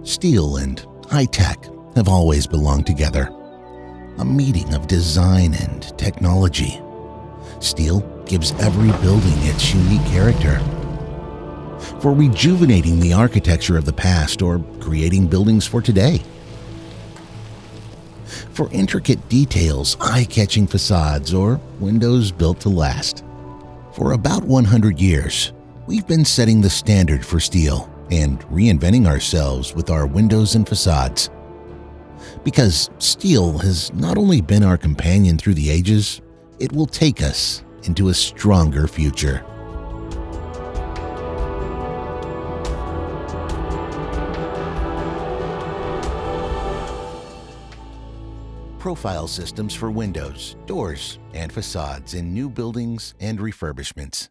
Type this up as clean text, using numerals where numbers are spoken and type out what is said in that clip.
Steel and high-tech have always belonged together. A meeting of design and technology. Steel gives every building its unique character. For rejuvenating the architecture of the past or creating buildings for today. For intricate details, eye-catching facades, or windows built to last. For about 100 years, we've been setting the standard for steel and reinventing ourselves with our windows and facades. Because steel has not only been our companion through the ages, it will take us into a stronger future. Profile systems for windows, doors, and facades in new buildings and refurbishments.